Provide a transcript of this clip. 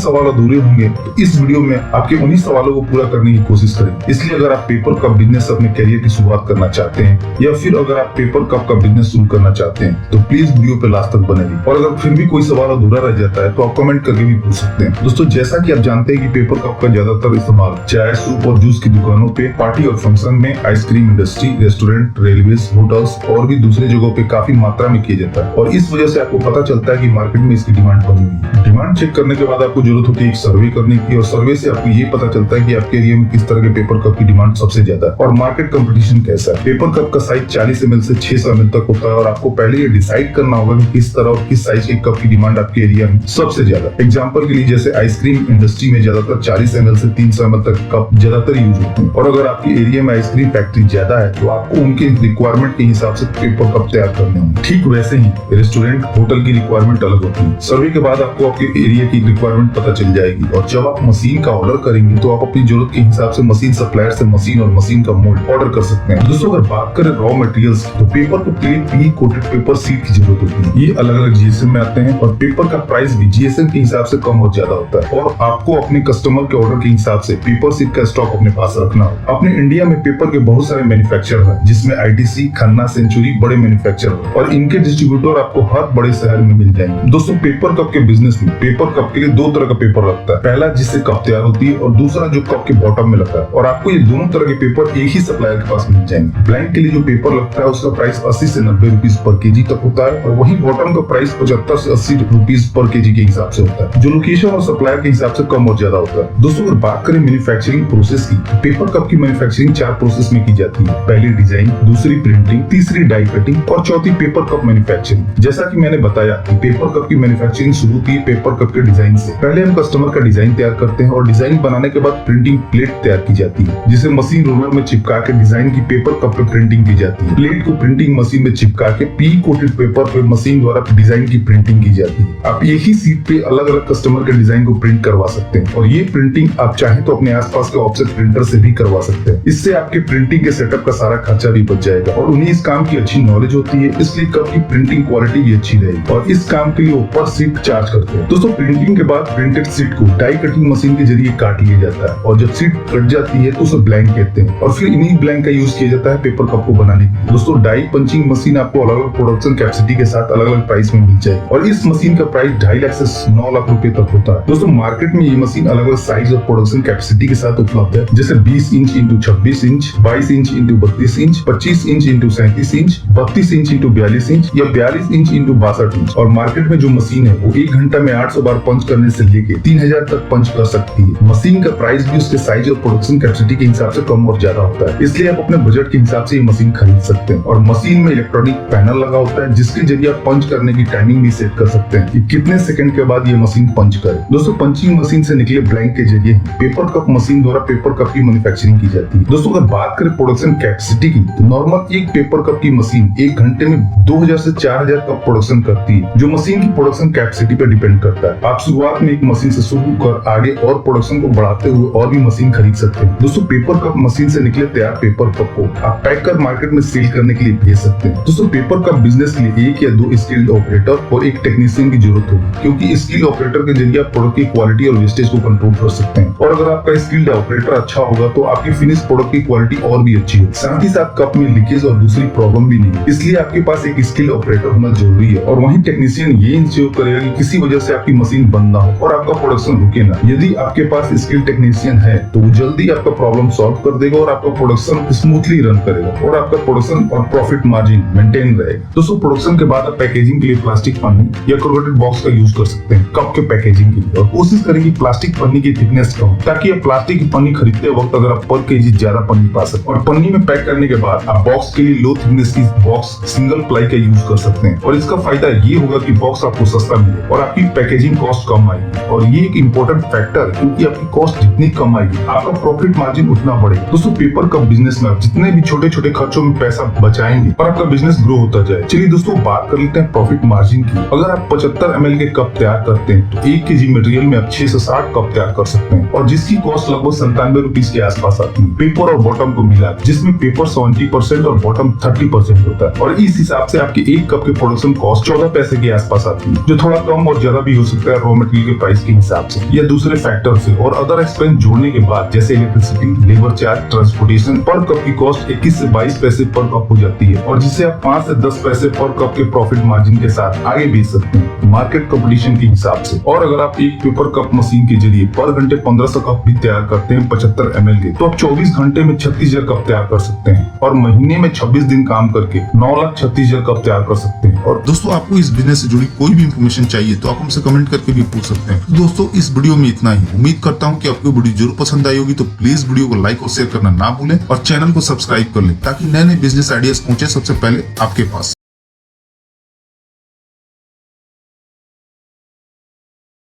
सवाल अधूरे होंगे तो इस वीडियो में आपके उन्हीं सवालों को पूरा करने की कोशिश करें। इसलिए अगर आप पेपर कप बिजनेस अपने करियर की शुरुआत करना चाहते हैं या फिर अगर आप पेपर कप का बिजनेस शुरू करना चाहते हैं तो प्लीज वीडियो पे लास्ट तक बने रहिए। और अगर फिर भी कोई सवाल अधूरा रह जाता है तो आप कमेंट करके भी पूछ सकते हैं। दोस्तों, जैसा कि आप जानते हैं कि पेपर कप का ज्यादातर इस्तेमाल चाय, सूप और जूस की दुकानों पे, पार्टी और फंक्शन में, ice cream industry, restaurant, railway, hotels और भी दूसरे जगहों पे काफी मात्रा में किया जाता है। और इस वजह से आपको पता चलता है कि मार्केट में इसकी डिमांड बनी हुई है। डिमांड चेक करने के बाद आपको जरूरत होती है एक सर्वे करने की, और सर्वे से आपको ये पता चलता है कि आपके एरिया में किस तरह के पेपर कप की डिमांड सबसे ज्यादा है और मार्केट कंपटीशन कैसा है। पेपर कप का साइज 40 ml से 600 ml तक होता है और आपको पहले ये डिसाइड करना होगा कि किस तरह और किस साइज के कप की डिमांड आपके एरिया में सबसे ज्यादा। एग्जांपल के लिए जैसे आइसक्रीम इंडस्ट्री में ज्यादातर 40 ml से 300 ml तक कप ज्यादातर यूज होते हैं, और अगर आपके एरिया में आइसक्रीम फैक्ट्री ज्यादा है तो आपको उनके रिक्वायरमेंट के हिसाब से पेपर कप तैयार करने होंगे। ठीक वैसे ही रेस्टोरेंट, होटल की रिक्वायरमेंट अलग होती है। सर्वे के बाद आपको आपके एरिया की रिक्वायरमेंट पता चल जाएगी, और जब आप मशीन का ऑर्डर करेंगे तो आप अपनी जरूरत के हिसाब से मशीन सप्लायर से मशीन और मशीन का मोल्ड ऑर्डर कर सकते हैं। दोस्तों, अगर बात करें रॉ मटेरियल्स की तो पेपर कप के लिए प्री कोटेड पेपर सीट की जरूरत होती है। ये अलग अलग जीएसएम में आते हैं और पेपर का प्राइस भी जीएसएम के हिसाब से कम और ज्यादा होता है, और आपको अपने कस्टमर के ऑर्डर के हिसाब से पेपर सीट का स्टॉक अपने पास रखना होगा। अपने इंडिया में पेपर के बहुत सारे मैन्युफैक्चरर हैं, जिसमें आईटीसी, खन्ना, सेंचुरी बड़े मैन्युफैक्चरर हैं, और इनके डिस्ट्रीब्यूटर आपको हर बड़े शहर में मिल जाएंगे। दोस्तों, पेपर कप के बिजनेस में पेपर कप के लिए दो तरह का पेपर लगता है। पहला जिससे कप तैयार होती है और दूसरा जो कप के बॉटम में लगता है, और आपको ये दोनों तरह के पेपर एक ही सप्लायर के पास मिल जाएंगे। ब्लैंक के लिए जो पेपर लगता है उसका प्राइस 80 से 90 रुपीज पर केजी तक होता है, और वहीं बॉटम का प्राइस 75 से 80 रुपीज पर केजी के हिसाब से होता है, जो लोकेशन और सप्लायर के हिसाब से कम और ज्यादा होता है। दोस्तों, अगर बात करें मैन्युफैक्चरिंग प्रोसेस की, पेपर कप की मैन्युफैक्चरिंग 4 प्रोसेस में की जाती है। पहली डिजाइन, दूसरी प्रिंटिंग, तीसरी डाई कटिंग और चौथी पेपर कप मैन्युफैक्चरिंग। जैसा कि मैंने बताया कि पेपर कप की मैन्युफैक्चरिंग शुरू होती है पेपर कप के डिजाइन से। पहले हम कस्टमर का डिजाइन तैयार करते हैं और डिजाइन बनाने के बाद प्रिंटिंग प्लेट तैयार की जाती है, जिसे मशीन रोलर में चिपका के डिजाइन की पेपर कप पे प्रिंटिंग की जाती है। प्लेट को प्रिंटिंग मशीन में चिपका के प्री कोटेड पेपर पे मशीन द्वारा डिजाइन की प्रिंटिंग की जाती है। आप एक ही सीट पे अलग अलग कस्टमर के डिजाइन को प्रिंट करवा सकते हैं, और ये प्रिंटिंग आप चाहे तो अपने आसपास के ऑफसेट प्रिंटर से भी करवा सकते हैं। इससे आपके प्रिंटिंग के सेटअप का सारा खर्चा भी बच जाएगा, और उन्हें इस काम की अच्छी नॉलेज होती है, इसलिए कप की प्रिंटिंग क्वालिटी भी अच्छी रहेगी, और इस काम के लिए वो पर सीट चार्ज करते हैं। दोस्तों, प्रिंटिंग के बाद प्रिंटेड सीट को डाई कटिंग मशीन के जरिए काट लिया जाता है, और जब सीट कट जाती है तो उसे ब्लैंक कहते हैं, और फिर इन्हीं ब्लैंक का यूज किया जाता है पेपर कप को बनाने के लिए। दोस्तों, डाई पंचिंग मशीन आपको अलग अलग प्रोडक्शन कैपेसिटी के साथ अलग अलग प्राइस में मिल जाएगी, और इस मशीन का प्राइस 2.5 लाख से 9 लाख रुपए तक होता है। दोस्तों, मार्केट में ये मशीन अलग अलग साइज और प्रोडक्शन कैपेसिटी के साथ उपलब्ध है, जैसे 20 inch into 26 inch, 22 inch into 32 inch, 25 inch into 37 inch, 32 inch into 42 inch या 42 इंच इंटू 62 इंच। और मार्केट में जो मशीन है वो 1 घंटा में 800 बार पंच करने से लेके 3000 तक पंच कर सकती है। मशीन का प्राइस भी उसके साइज और प्रोडक्शन कैपेसिटी के हिसाब से कम और ज्यादा होता है, इसलिए आप अपने बजट के हिसाब से ये मशीन खरीद सकते हैं। और मशीन में इलेक्ट्रॉनिक पैनल लगा होता है, जिसके जरिए आप पंच करने की टाइमिंग भी सेट कर सकते हैं कि कितने सेकंड के बाद ये मशीन पंच करे। दोस्तों, पंचिंग मशीन से निकले ब्लैंक के जरिए पेपर कप मशीन द्वारा पेपर कप की मैन्युफैक्चरिंग की जाती है। दोस्तों, अगर बात करें प्रोडक्शन कैपेसिटी की तो नॉर्मल एक पेपर कप की मशीन 1 घंटे में 2000 से 4000 कप प्रोडक्शन करती है, जो मशीन की प्रोडक्शन कैपेसिटी पर डिपेंड करता है। आप शुरुआत में एक मशीन से शुरू कर आगे और प्रोडक्शन को बढ़ाते हुए और भी मशीन खरीद सकते हैं। दोस्तों, पेपर कप मशीन से निकले तैयार पेपर कप को आप पैक कर मार्केट में सेल करने के लिए भेज सकते हैं। दोस्तों, पेपर कप बिजनेस के लिए 1 या 2 स्किल्ड ऑपरेटर और एक टेक्नीशियन की जरूरत होगी, क्योंकि स्किल्ड ऑपरेटर के जरिए आप प्रोडक्ट की क्वालिटी और वेस्टेज को कंट्रोल कर सकते हैं, और अगर आपका स्किल्ड ऑपरेटर अच्छा होगा तो आपकी फिनिश प्रोडक्ट की क्वालिटी और भी अच्छी होगी। साथ ही साथ कप में लीकेज और दूसरी प्रॉब्लम भी नहीं है, इसलिए आपके पास एक स्किल्ड ऑपरेटर होना जरूरी है। और वहीं टेक्नीशियन ये इंश्योर करेगा कि किसी वजह से आपकी मशीन बंद ना हो और आपका प्रोडक्शन रुके ना। यदि आपके पास स्किल्ड टेक्नीशियन है तो वो जल्दी आपका प्रॉब्लम सॉल्व कर देगा और आपका प्रोडक्शन स्मूथली रन करेगा, और आपका प्रोडक्शन और प्रॉफिट मार्जिन मेंटेन रहेगा। दोस्तों, प्रोडक्शन के बाद आप पैकेजिंग के लिए प्लास्टिक पन्नी या कोरोटेड बॉक्स का यूज कर सकते हैं कप के पैकेजिंग के लिए, और कोशिश करेंगे प्लास्टिक पन्नी की थिकनेस कम, ताकि आप प्लास्टिक की पन्नी खरीदते वक्त अगर आप पर केजी ज्यादा पन्नी पा सकते। और पन्नी में पैक करने के बाद आप बॉक्स के लिए लो थिकनेस की बॉक्स सिंगल प्लाई का यूज कर सकते हैं, और इसका फायदा ये होगा कि बॉक्स आपको सस्ता मिले और आपकी पैकेजिंग कॉस्ट कम आएगी, और ये एक इम्पोर्टेंट फैक्टर है, क्योंकि आपकी कॉस्ट जितनी कम आएगी आपका प्रॉफिट मार्जिन उतना बढ़ेगा। दोस्तों, पेपर कप बिजनेस में जितने भी छोटे छोटे खर्चों में पैसा बचाएंगे और आपका बिजनेस ग्रो होता जाए। चलिए दोस्तों, बात कर लेते हैं प्रॉफिट मार्जिन की। अगर आप 75 ml के कप तैयार करते हैं तो 1 kg मटेरियल में आप 6 से 7 कप तैयार कर सकते हैं, और जिसकी कॉस्ट लगभग 97 रुपीज के आसपास आती है पेपर और बॉटम को मिला, जिसमें पेपर 70% और बॉटम 30% होता है, और इस हिसाब से आपके 1 कप के प्रोडक्शन कॉस्ट 14 पैसे के आसपास आती है, जो थोड़ा कम और ज्यादा भी हो सकता है रॉ मटेरियल के प्राइस प्राइस के हिसाब से या दूसरे फैक्टर से और अदर एक्सपेंस जोड़ने के बाद जैसे इलेक्ट्रिसिटी, लेबर चार्ज, ट्रांसपोर्टेशन, पर कप की कॉस्ट 21 से 22 पैसे पर कप हो जाती है और जिसे आप 5 से 10 पैसे पर कप के प्रॉफिट मार्जिन के साथ आगे बेच सकते हैं मार्केट कंपटीशन के हिसाब से। और अगर आप एक पेपर कप मशीन के जरिए पर घंटे 1500 कप भी तैयार करते हैं 75 ml के, तो आप 24 घंटे में 36,000 कप तैयार कर सकते हैं और महीने में 26 दिन काम करके 9,36,000 कप तैयार कर सकते हैं। और दोस्तों, आपको इस बिजनेस से जुड़ी कोई भी इंफॉर्मेशन चाहिए तो आप हमसे कमेंट करके भी पूछ सकते हैं। तो दोस्तों, इस वीडियो में इतना ही। उम्मीद करता हूँ कि आपको वीडियो जरूर पसंद आई होगी, तो प्लीज वीडियो को लाइक और शेयर करना ना भूलें और चैनल को सब्सक्राइब कर लें ताकि नए नए बिजनेस आइडियाज पहुंचे सबसे पहले आपके पास।